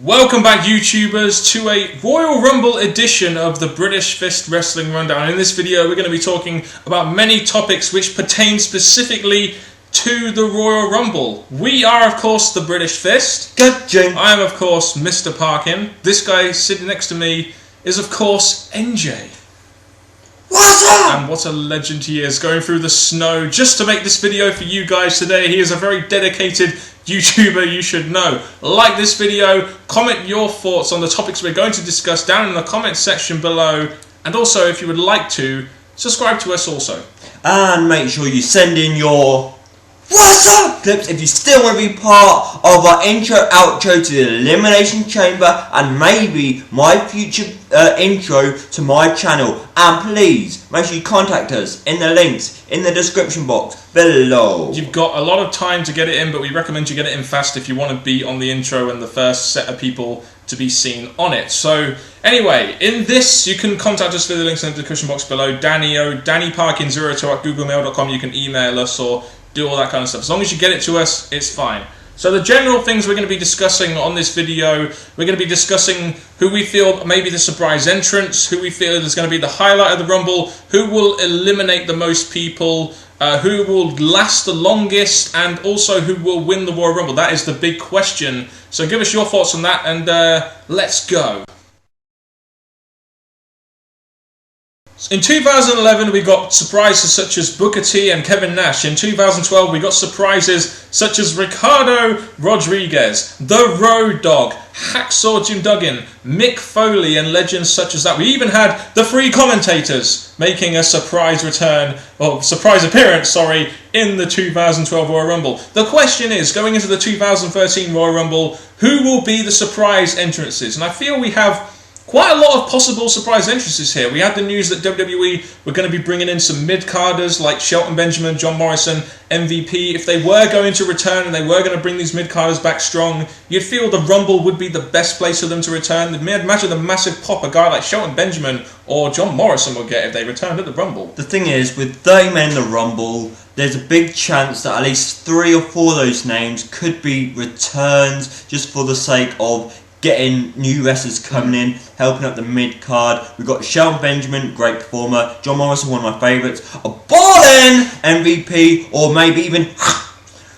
Welcome back, YouTubers, to a Royal Rumble edition of the British Fist Wrestling Rundown. In this video, we're going to be talking about many topics which pertain specifically to the Royal Rumble. We are, of course, the British Fist. Gotcha. I am, of course, Mr. Parkin. This guy sitting next to me is, of course, NJ. What's up? And what a legend he is, going through the snow just to make this video for you guys today. He is a very dedicated YouTuber you should know. Like this video, comment your thoughts on the topics we're going to discuss down in the comment section below, and also if you would like to, subscribe to us also. And make sure you send in your "What's up?" clips if you still want to be part of our intro outro to the Elimination Chamber and maybe my future intro to my channel. And please make sure you contact us in the links in the description box below. You've got a lot of time to get it in, but we recommend you get it in fast if you want to be on the intro and the first set of people to be seen on it. So anyway, in this you can contact us through the links in the description box below. DannyParkin02@googlemail.com. You can email us or do all that kind of stuff. As long as you get it to us, it's fine. So the general things we're going to be discussing on this video, we're going to be discussing who we feel maybe the surprise entrants, who we feel is going to be the highlight of the Rumble, who will eliminate the most people, who will last the longest, and also who will win the Royal Rumble. That is the big question. So give us your thoughts on that, and let's go. In 2011, we got surprises such as Booker T and Kevin Nash. In 2012, we got surprises such as Ricardo Rodriguez, The Road Dogg, Hacksaw Jim Duggan, Mick Foley, and legends such as that. We even had the three commentators making a surprise return, or surprise appearance, sorry, in the 2012 Royal Rumble. The question is, going into the 2013 Royal Rumble, who will be the surprise entrances? And I feel we have quite a lot of possible surprise entrances here. We had the news that WWE were going to be bringing in some mid-carders like Shelton Benjamin, John Morrison, MVP. If they were going to return and they were going to bring these mid-carders back strong, you'd feel the Rumble would be the best place for them to return. Imagine the massive pop a guy like Shelton Benjamin or John Morrison would get if they returned at the Rumble. The thing is, with 30 men in the Rumble, there's a big chance that at least 3 or 4 of those names could be returned just for the sake of getting new wrestlers coming in, helping up the mid-card. We've got Shelton Benjamin, great performer. John Morrison, one of my favourites. A ballin' MVP, or maybe even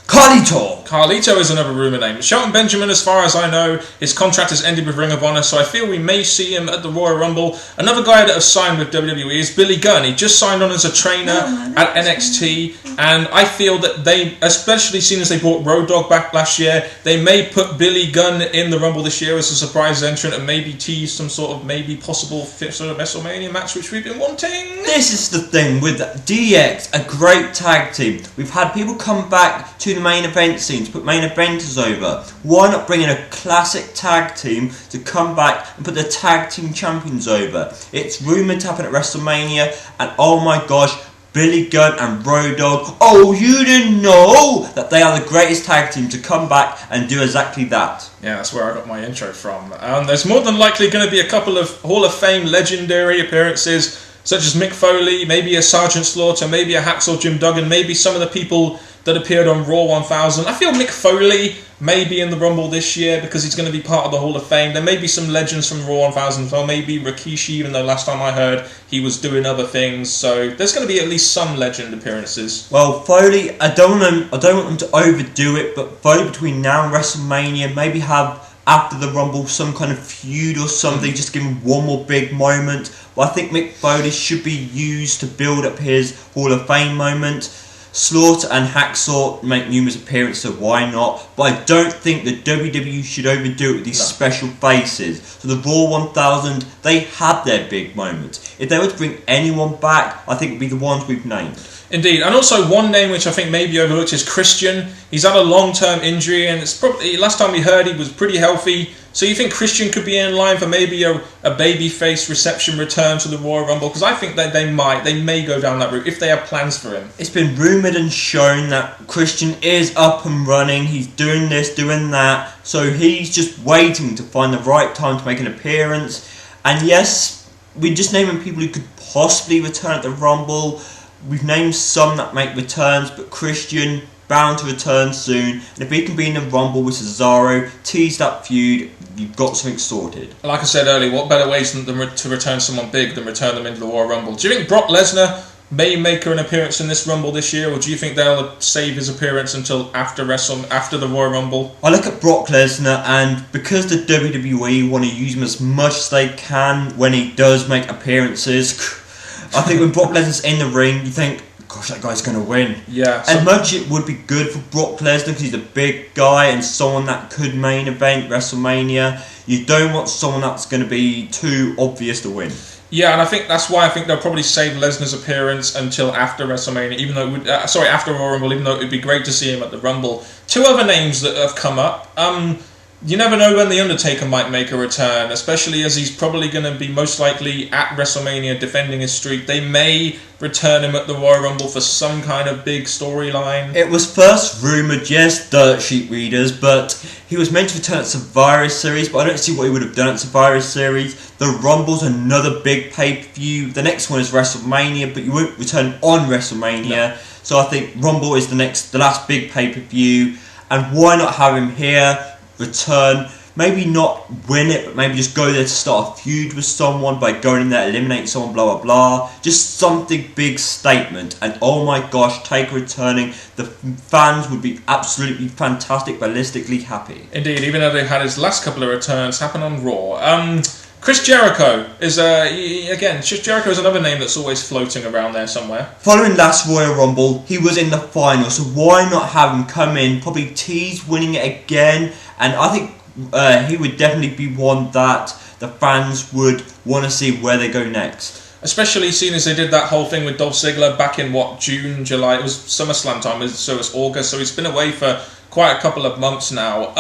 Carlito. Carlito is another rumour name. Shelton Benjamin, as far as I know, his contract has ended with Ring of Honor, so I feel we may see him at the Royal Rumble. Another guy that has signed with WWE is Billy Gunn. He just signed on as a trainer at NXT, and I feel that they, especially seeing as they brought Road Dogg back last year, they may put Billy Gunn in the Rumble this year as a surprise entrant and maybe tease some sort of maybe possible sort of WrestleMania match which we've been wanting. This is the thing with DX, a great tag team. We've had people come back to the main event scene to put main eventers over. Why not bring in a classic tag team to come back and put the tag team champions over? It's rumoured to happen at WrestleMania, and oh my gosh, Billy Gunn and Road Dogg, oh, you didn't know that they are the greatest tag team to come back and do exactly that. Yeah, that's where I got my intro from. There's more than likely going to be a couple of Hall of Fame legendary appearances, such as Mick Foley, maybe a Sergeant Slaughter, maybe a Hacksaw Jim Duggan, maybe some of the people that appeared on Raw 1000. I feel Mick Foley may be in the Rumble this year because he's going to be part of the Hall of Fame. There may be some legends from Raw 1000 as well. Maybe Rikishi, even though last time I heard he was doing other things. So there's going to be at least some legend appearances. Well, Foley, I don't want them to overdo it, but Foley between now and WrestleMania, maybe have after the Rumble some kind of feud or something, just give him one more big moment. But I think Mick Foley should be used to build up his Hall of Fame moment. Slaughter and Hacksaw make numerous appearances, so why not? But I don't think the WWE should overdo it with these special faces. So the Raw 1000, they had their big moment. If they were to bring anyone back, I think it would be the ones we've named. Indeed, and also one name which I think may be overlooked is Christian. He's had a long-term injury, and it's probably last time we heard he was pretty healthy. So you think Christian could be in line for maybe a babyface reception return to the Royal Rumble? Because I think that they may go down that route if they have plans for him. It's been rumoured and shown that Christian is up and running. He's doing this, doing that. So he's just waiting to find the right time to make an appearance. And yes, we're just naming people who could possibly return at the Rumble. We've named some that make returns, but Christian, bound to return soon, and if he can be in the Rumble with Cesaro, tease that feud, you've got something sorted. Like I said earlier, what better ways to return someone big than return them into the Royal Rumble? Do you think Brock Lesnar may make an appearance in this Rumble this year, or do you think they'll save his appearance until after the Royal Rumble? I look at Brock Lesnar, and because the WWE want to use him as much as they can when he does make appearances, I think when Brock Lesnar's in the ring, you think, gosh, that guy's going to win. Yeah. As much it would be good for Brock Lesnar because he's a big guy and someone that could main event WrestleMania, you don't want someone that's going to be too obvious to win. Yeah, and I think that's why I think they'll probably save Lesnar's appearance until after WrestleMania, even though it would, after Royal Rumble, even though it would be great to see him at the Rumble. Two other names that have come up. You never know when The Undertaker might make a return, especially as he's probably going to be most likely at WrestleMania defending his streak. They may return him at the Royal Rumble for some kind of big storyline. It was first rumoured, yes, dirt sheet readers, but he was meant to return at Survivor Series, but I don't see what he would have done at Survivor Series. The Rumble's another big pay-per-view. The next one is WrestleMania, but you won't return on WrestleMania. No. So I think Rumble is the last big pay-per-view, and why not have him here? Return, maybe not win it, but maybe just go there to start a feud with someone by going in there, eliminating someone, blah blah blah. Just something big statement. And oh my gosh, Taker returning, the fans would be absolutely fantastic, ballistically happy. Indeed, even though they've had his last couple of returns happen on Raw. Chris Jericho is Chris Jericho is another name that's always floating around there somewhere. Following last Royal Rumble, he was in the final, so why not have him come in, probably tease winning it again, and I think he would definitely be one that the fans would want to see where they go next. Especially seeing as they did that whole thing with Dolph Ziggler back in June, July, it was SummerSlam time, so it was August, so he's been away for quite a couple of months now.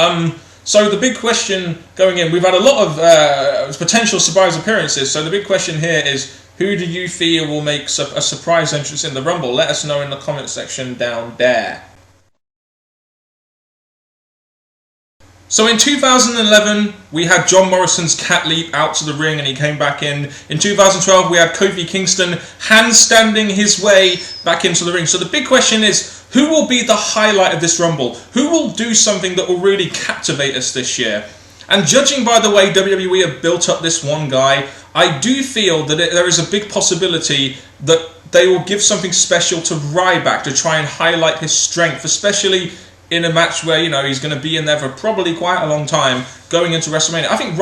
So the big question going in, we've had a lot of potential surprise appearances, so the big question here is, who do you feel will make a surprise entrance in the Rumble? Let us know in the comment section down there. So in 2011, we had John Morrison's cat leap out to the ring and he came back in. In 2012, we had Kofi Kingston handstanding his way back into the ring. So the big question is, who will be the highlight of this Rumble? Who will do something that will really captivate us this year? And judging by the way WWE have built up this one guy, I do feel that there is a big possibility that they will give something special to Ryback to try and highlight his strength, especially in a match where, he's going to be in there for probably quite a long time going into WrestleMania. I think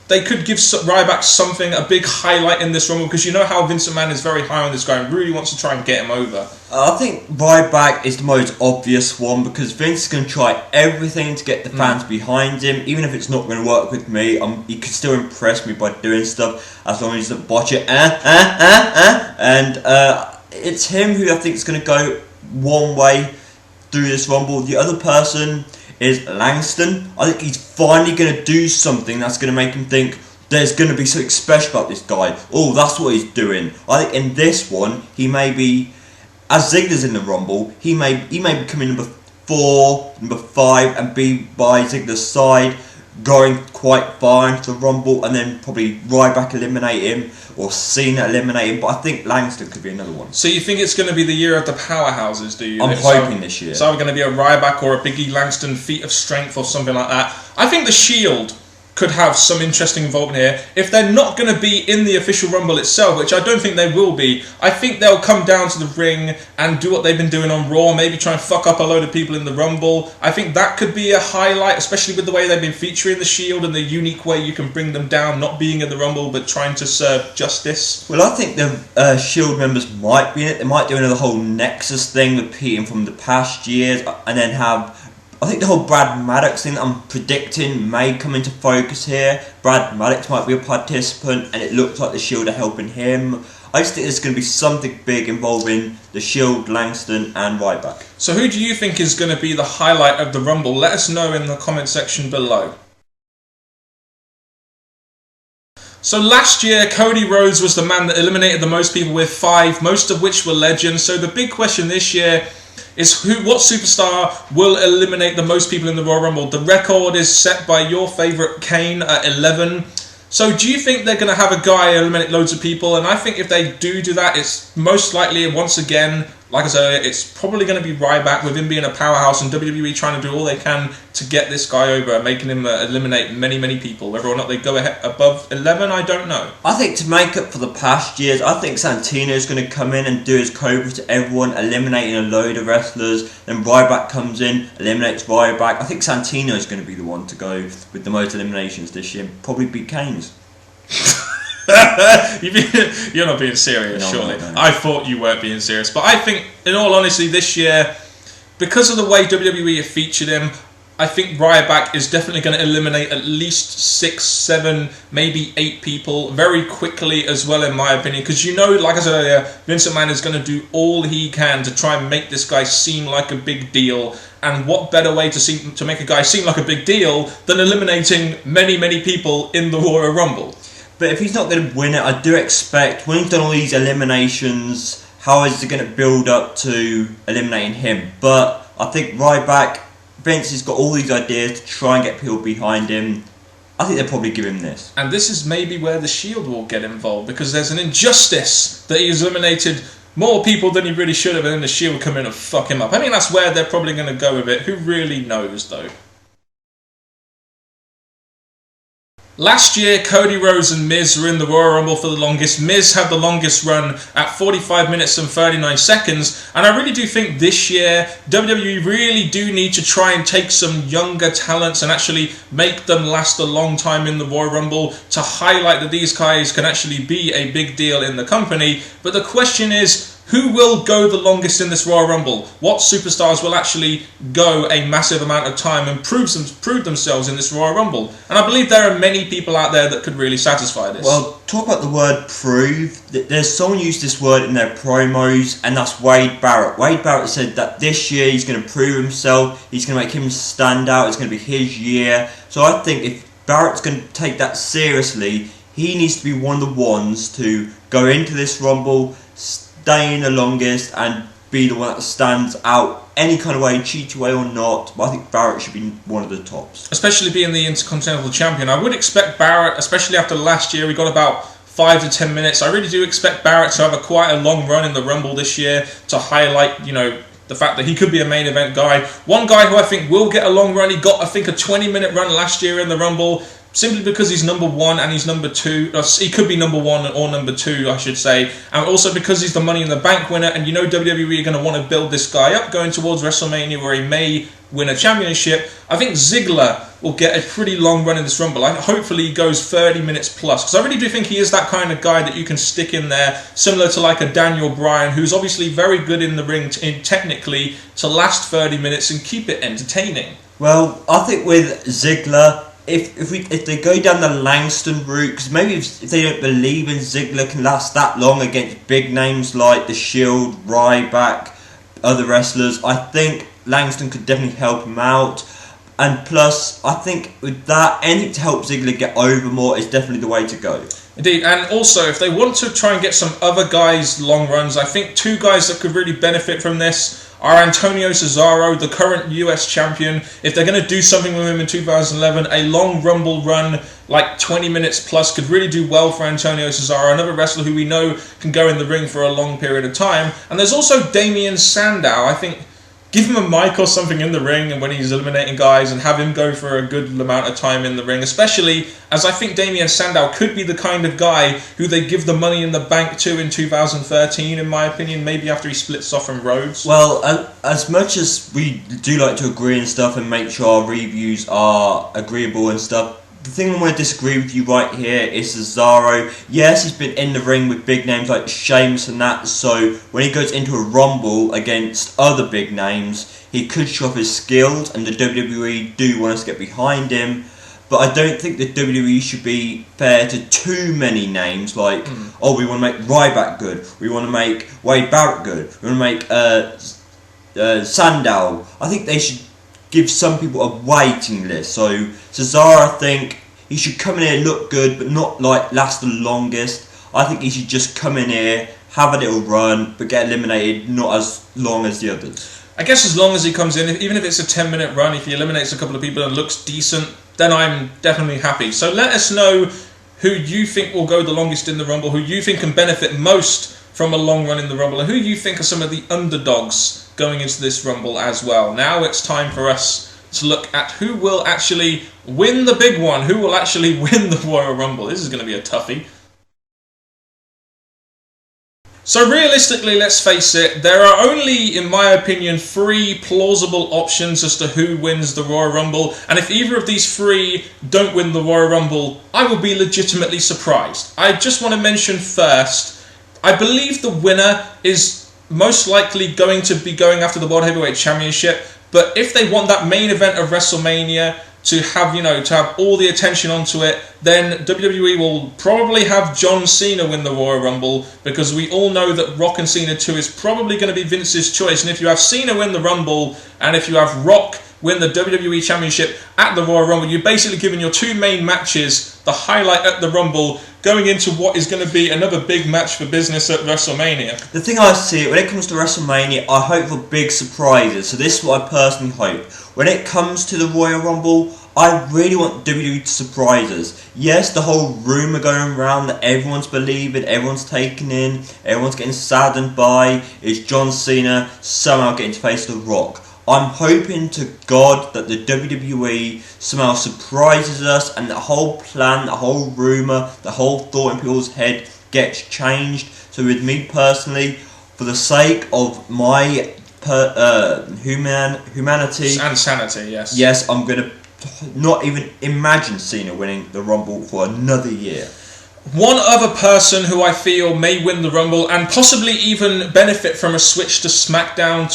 they could give Ryback something, a big highlight in this Rumble, because you know how Vince McMahon is very high on this guy and really wants to try and get him over. I think Ryback is the most obvious one because Vince is going to try everything to get the fans behind him, even if it's not going to work with me. He could still impress me by doing stuff as long as he doesn't botch it. And it's him who I think is going to go one way through this Rumble. The other person is Langston. I think he's finally going to do something that's going to make him think there's going to be something special about this guy. Oh, that's what he's doing. I think in this one, he may be, as Ziggler's in the Rumble, he may be coming number 4, number 5, and be by Ziggler's side, going quite far into the Rumble, and then probably Ryback eliminate him, or Cena eliminate him, but I think Langston could be another one. So you think it's going to be the year of the powerhouses, do you? I'm hoping this year. So it's going to be a Ryback or a Big E Langston feat of strength or something like that. I think the Shield could have some interesting involvement here. If they're not going to be in the official Rumble itself, which I don't think they will be, I think they'll come down to the ring and do what they've been doing on Raw, maybe try and fuck up a load of people in the Rumble. I think that could be a highlight, especially with the way they've been featuring the Shield and the unique way you can bring them down, not being in the Rumble, but trying to serve justice. Well, I think the Shield members might be in it. They might do another whole Nexus thing, repeating from the past years, and then have... I think the whole Brad Maddox thing that I'm predicting may come into focus here. Brad Maddox might be a participant, and it looks like the Shield are helping him. I just think there's going to be something big involving the Shield, Langston, and Ryback. So who do you think is going to be the highlight of the Rumble? Let us know in the comment section below. So last year, Cody Rhodes was the man that eliminated the most people with 5, most of which were legends. So the big question this year is what superstar will eliminate the most people in the Royal Rumble? The record is set by your favourite Kane at 11. So do you think they're going to have a guy eliminate loads of people? And I think if they do that, it's most likely, once again, like I said, it's probably going to be Ryback, with him being a powerhouse and WWE trying to do all they can to get this guy over, making him eliminate many people. Whether or not they go ahead above 11, I don't know. I think to make up for the past years, I think Santino's going to come in and do his Cobra to everyone, eliminating a load of wrestlers. Then Ryback comes in, eliminates Ryback. I think Santino's going to be the one to go with the most eliminations this year. Probably beat Keynes. You're not being serious, No, surely. no. I thought you weren't being serious. But I think, in all honesty, this year, because of the way WWE have featured him, I think Ryback is definitely going to eliminate at least 6, 7, maybe 8 people very quickly as well, in my opinion. Because like I said earlier, Vince McMahon is going to do all he can to try and make this guy seem like a big deal. And what better way to make a guy seem like a big deal than eliminating many people in the Royal Rumble? But if he's not going to win it, I do expect, when he's done all these eliminations, how is it going to build up to eliminating him? But I think Ryback, Vince has got all these ideas to try and get people behind him. I think they'll probably give him this. And this is maybe where the Shield will get involved, because there's an injustice that he's eliminated more people than he really should have, and then the Shield come in and fuck him up. I think that's where they're probably going to go with it. Who really knows, though? Last year, Cody Rhodes and Miz were in the Royal Rumble for the longest. Miz had the longest run at 45 minutes and 39 seconds. And I really do think this year, WWE really do need to try and take some younger talents and actually make them last a long time in the Royal Rumble to highlight that these guys can actually be a big deal in the company. But the question is, who will go the longest in this Royal Rumble? What superstars will actually go a massive amount of time and prove themselves in this Royal Rumble? And I believe there are many people out there that could really satisfy this. Well, talk about the word prove. There's someone used this word in their promos, and that's Wade Barrett. Wade Barrett said that this year he's going to prove himself. He's going to make him stand out. It's going to be his year. So I think if Barrett's going to take that seriously, he needs to be one of the ones to go into this Rumble, stay in the longest, and be the one that stands out any kind of way, cheat way or not. But I think Barrett should be one of the tops. Especially being the Intercontinental Champion. I would expect Barrett, especially after last year, we got about 5 to 10 minutes. I really do expect Barrett to have quite a long run in the Rumble this year to highlight, the fact that he could be a main event guy. One guy who I think will get a long run, he got, I think, a 20-minute run last year in the Rumble, simply because he's number 1 and he's number 2. He could be number 1 or number 2, I should say. And also because he's the Money in the Bank winner, and WWE are going to want to build this guy up going towards WrestleMania, where he may win a championship. I think Ziggler will get a pretty long run in this Rumble. Hopefully he goes 30 minutes plus, because I really do think he is that kind of guy that you can stick in there, similar to like a Daniel Bryan, who's obviously very good in the ring technically to last 30 minutes and keep it entertaining. Well, I think with Ziggler, if they go down the Langston route, because maybe if they don't believe in Ziggler can last that long against big names like The Shield, Ryback, other wrestlers, I think Langston could definitely help him out. And plus, I think with that, anything to help Ziggler get over more is definitely the way to go. Indeed, and also if they want to try and get some other guys long runs, I think 2 guys that could really benefit from this are Antonio Cesaro, the current US champion. If they're going to do something with him in 2011, a long Rumble run, like 20 minutes plus, could really do well for Antonio Cesaro, another wrestler who we know can go in the ring for a long period of time. And there's also Damien Sandow. I think give him a mic or something in the ring and when he's eliminating guys, and have him go for a good amount of time in the ring, especially as I think Damien Sandow could be the kind of guy who they give the Money in the Bank to in 2013, in my opinion, maybe after he splits off from Rhodes. Well, as much as we do like to agree and stuff and make sure our reviews are agreeable and stuff, the thing I'm going to disagree with you right here is Cesaro. Yes, he's been in the ring with big names like Sheamus and that, so when he goes into a Rumble against other big names, he could show off his skills, and the WWE do want us to get behind him. But I don't think the WWE should be fair to too many names, like, we want to make Ryback good, we want to make Wade Barrett good, we want to make Sandow. I think they should give some people a waiting list. So Cesaro, I think he should come in here, look good, but not like last the longest. I think he should just come in here, have a little run, but get eliminated not as long as the others. I guess as long as he comes in, even if it's a 10-minute run, if he eliminates a couple of people and looks decent, then I'm definitely happy. So let us know who you think will go the longest in the Rumble, who you think can benefit most from a long run in the Rumble, and who you think are some of the underdogs going into this Rumble as well. Now it's time for us to look at who will actually win the big one, who will actually win the Royal Rumble. This is going to be a toughie. So realistically, let's face it, there are only, in my opinion, 3 plausible options as to who wins the Royal Rumble, and if either of these 3 don't win the Royal Rumble, I will be legitimately surprised. I just want to mention first, I believe the winner is most likely going to be going after the World Heavyweight Championship, but if they want that main event of WrestleMania to have, to have all the attention onto it, then WWE will probably have John Cena win the Royal Rumble, because we all know that Rock and Cena 2 is probably going to be Vince's choice. And if you have Cena win the Rumble, and if you have Rock win the WWE Championship at the Royal Rumble, you're basically giving your 2 main matches the highlight at the Rumble, going into what is going to be another big match for business at WrestleMania. The thing I see, when it comes to WrestleMania, I hope for big surprises. So this is what I personally hope. When it comes to the Royal Rumble, I really want WWE to surprise us. Yes, the whole rumour going around that everyone's believing, everyone's taking in, everyone's getting saddened by, is John Cena somehow getting to face The Rock. I'm hoping to God that the WWE somehow surprises us and the whole plan, the whole rumour, the whole thought in people's head gets changed. So with me personally, for the sake of my humanity and sanity, yes. Yes, I'm going to not even imagine Cena winning the Rumble for another year. One other person who I feel may win the Rumble and possibly even benefit from a switch to SmackDown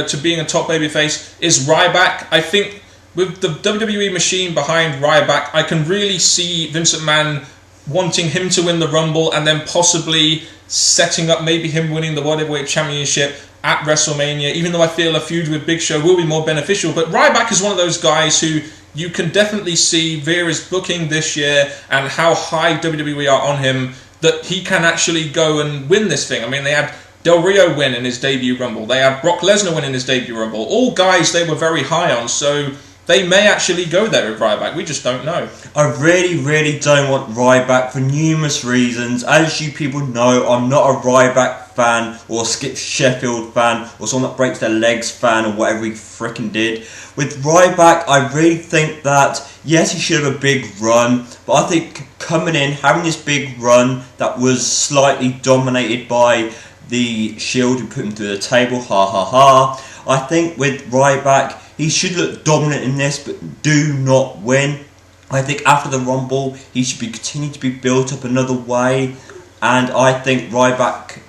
to being a top babyface is Ryback. I think with the WWE machine behind Ryback, I can really see Vince McMahon wanting him to win the Rumble and then possibly setting up maybe him winning the World Heavyweight Championship at WrestleMania, even though I feel a feud with Big Show will be more beneficial. But Ryback is one of those guys who you can definitely see via his booking this year and how high WWE are on him that he can actually go and win this thing. I mean, they had Del Rio win in his debut Rumble. They had Brock Lesnar win in his debut Rumble. All guys they were very high on, so they may actually go there with Ryback. We just don't know. I really, really don't want Ryback for numerous reasons. As you people know, I'm not a Ryback fan or a Skip Sheffield fan or someone that breaks their legs fan or whatever he frickin' did. With Ryback, I really think that, yes, he should have a big run, but I think coming in, having this big run that was slightly dominated by the Shield who put him through the table, ha ha ha, I think with Ryback, he should look dominant in this, but do not win. I think after the Rumble, he should be continue to be built up another way, and I think Ryback,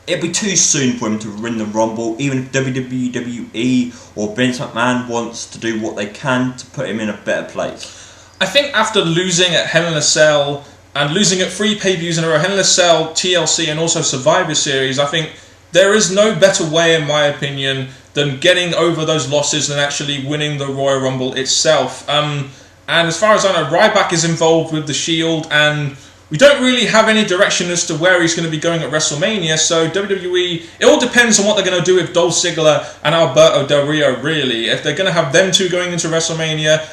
it'd be too soon for him to win the Rumble, even if WWE or Vince McMahon wants to do what they can to put him in a better place. I think after losing at Hell in a Cell and losing at 3 pay-per-views in a row, Hell in a Cell, TLC and also Survivor Series, I think there is no better way, in my opinion, than getting over those losses than actually winning the Royal Rumble itself. And as far as I know, Ryback is involved with the Shield, and we don't really have any direction as to where he's going to be going at WrestleMania, so WWE, it all depends on what they're going to do with Dolph Ziggler and Alberto Del Rio, really. If they're going to have them two going into WrestleMania,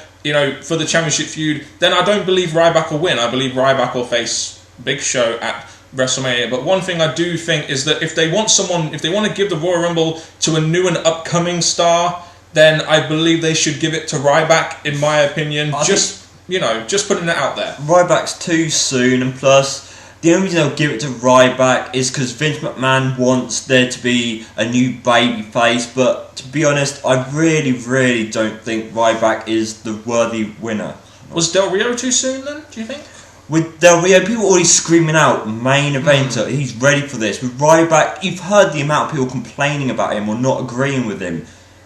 for the championship feud, then I don't believe Ryback will win. I believe Ryback will face Big Show at WrestleMania. But one thing I do think is that if they want to give the Royal Rumble to a new and upcoming star, then I believe they should give it to Ryback, in my opinion. Just putting it out there. Ryback's too soon, and plus, the only reason they'll give it to Ryback is because Vince McMahon wants there to be a new baby face, but to be honest, I really, really don't think Ryback is the worthy winner. Was Del Rio too soon then, do you think? With Del Rio, people already screaming out, main eventer, he's ready for this. With Ryback, you've heard the amount of people complaining about him or not agreeing with him.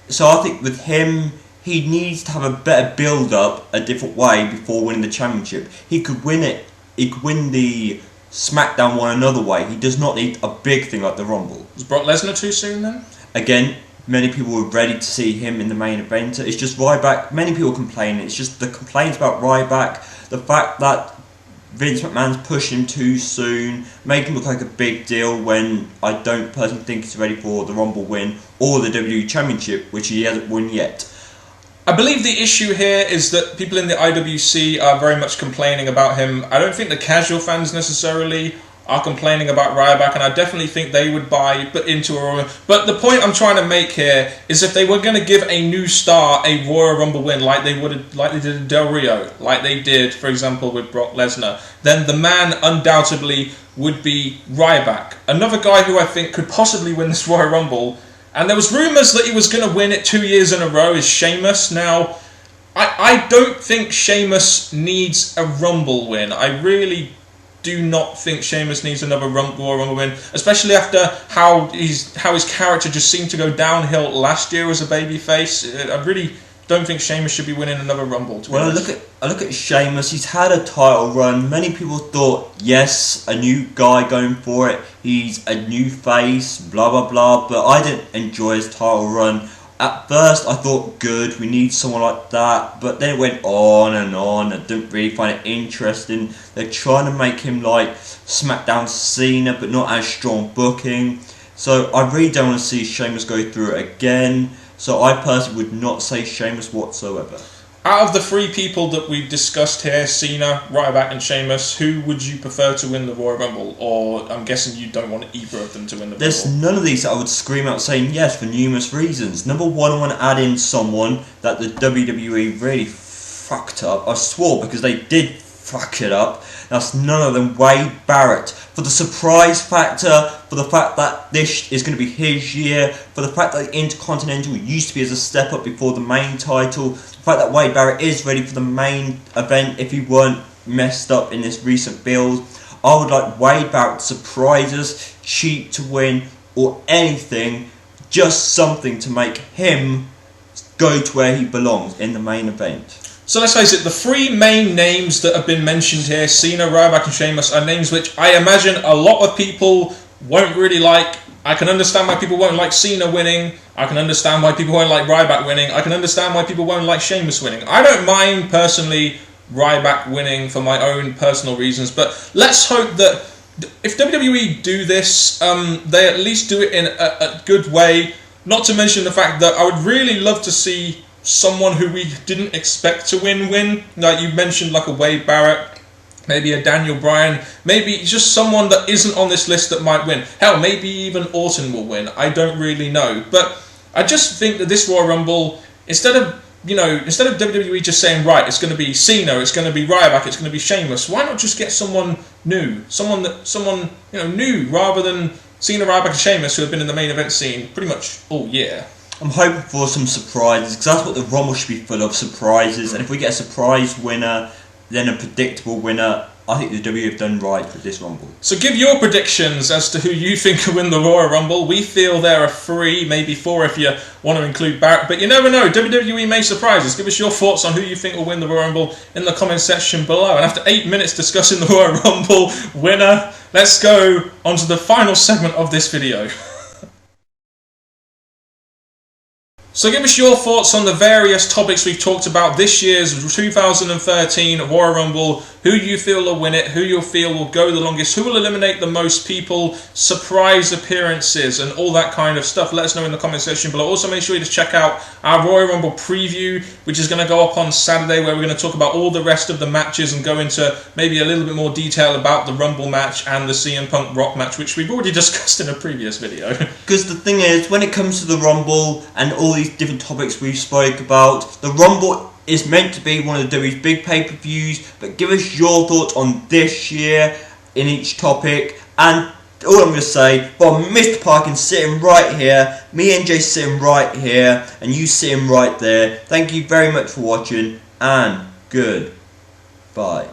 So I think with him, he needs to have a better build-up a different way before winning the championship. He could win it. He could win the SmackDown one another way. He does not need a big thing like the Rumble. Was Brock Lesnar too soon then? Again, many people were ready to see him in the main event. It's just Ryback. Many people complain. It's just the complaints about Ryback. The fact that Vince McMahon's pushing him too soon, making him look like a big deal when I don't personally think he's ready for the Rumble win or the WWE Championship, which he hasn't won yet. I believe the issue here is that people in the IWC are very much complaining about him. I don't think the casual fans necessarily are complaining about Ryback, and I definitely think they would buy into a Royal Rumble. But the point I'm trying to make here is if they were going to give a new star a Royal Rumble win like they did in Del Rio, like they did, for example, with Brock Lesnar, then the man undoubtedly would be Ryback. Another guy who I think could possibly win this Royal Rumble, and there was rumours that he was going to win it 2 years in a row, is Sheamus. Now, I don't think Sheamus needs a Rumble win. I really do not think Sheamus needs another Royal Rumble win, especially after how his character just seemed to go downhill last year as a babyface. I really don't think Sheamus should be winning another Rumble. Well, I look at Sheamus. He's had a title run. Many people thought, yes, a new guy going for it. He's a new face, blah blah blah. But I didn't enjoy his title run. At first, I thought, good, we need someone like that. But then it went on and on. I didn't really find it interesting. They're trying to make him like SmackDown Cena, but not as strong booking. So I really don't want to see Sheamus go through it again. So I personally would not say Sheamus whatsoever. Out of the three people that we've discussed here, Cena, Ryback and Sheamus, who would you prefer to win the Royal Rumble? Or I'm guessing you don't want either of them to win the There's Rumble. none of these that I would scream out saying yes for numerous reasons. Number one, I want to add in someone that the WWE really fucked up. I swore, because they did fuck it up. That's none other than Wade Barrett. For the surprise factor, for the fact that this is going to be his year, for the fact that the Intercontinental used to be as a step up before the main title, the fact that Wade Barrett is ready for the main event if he weren't messed up in this recent build. I would like Wade Barrett to surprise us, cheat to win, or anything, just something to make him go to where he belongs in the main event. So let's face it, the three main names that have been mentioned here, Cena, Ryback and Sheamus, are names which I imagine a lot of people won't really like. I can understand why people won't like Cena winning. I can understand why people won't like Ryback winning. I can understand why people won't like Sheamus winning. I don't mind, personally, Ryback winning for my own personal reasons, but let's hope that if WWE do this, they at least do it in a good way. Not to mention the fact that I would really love to see someone who we didn't expect to win. Like you mentioned, like a Wade Barrett, maybe a Daniel Bryan, maybe just someone that isn't on this list that might win. Hell, maybe even Orton will win. I don't really know. But I just think that this Royal Rumble, instead of WWE just saying, right, it's going to be Cena, it's going to be Ryback, it's going to be Sheamus, why not just get someone new? Someone new, rather than Cena, Ryback and Sheamus, who have been in the main event scene pretty much all year. I'm hoping for some surprises, because that's what the Rumble should be full of, surprises. And if we get a surprise winner, then a predictable winner, I think the WWE have done right with this Rumble. So give your predictions as to who you think will win the Royal Rumble. We feel there are 3, maybe 4 if you want to include Barrett, but you never know. WWE may surprise us. Give us your thoughts on who you think will win the Royal Rumble in the comment section below. And after 8 minutes discussing the Royal Rumble winner, let's go on to the final segment of this video. So give us your thoughts on the various topics we've talked about this year's 2013 Royal Rumble, who you feel will win it, who you feel will go the longest, who will eliminate the most people, surprise appearances and all that kind of stuff. Let us know in the comment section below. Also make sure you just check out our Royal Rumble preview, which is going to go up on Saturday, where we're going to talk about all the rest of the matches and go into maybe a little bit more detail about the Rumble match and the CM Punk Rock match, which we've already discussed in a previous video. Because the thing is, when it comes to the Rumble and all these different topics we've spoke about, the Rumble is meant to be one of the WWE's big pay-per-views, but give us your thoughts on this year in each topic. And all I'm going to say, well, Mr. Parkin sitting right here, me and Jay sitting right here, and you sitting right there. Thank you very much for watching, and goodbye.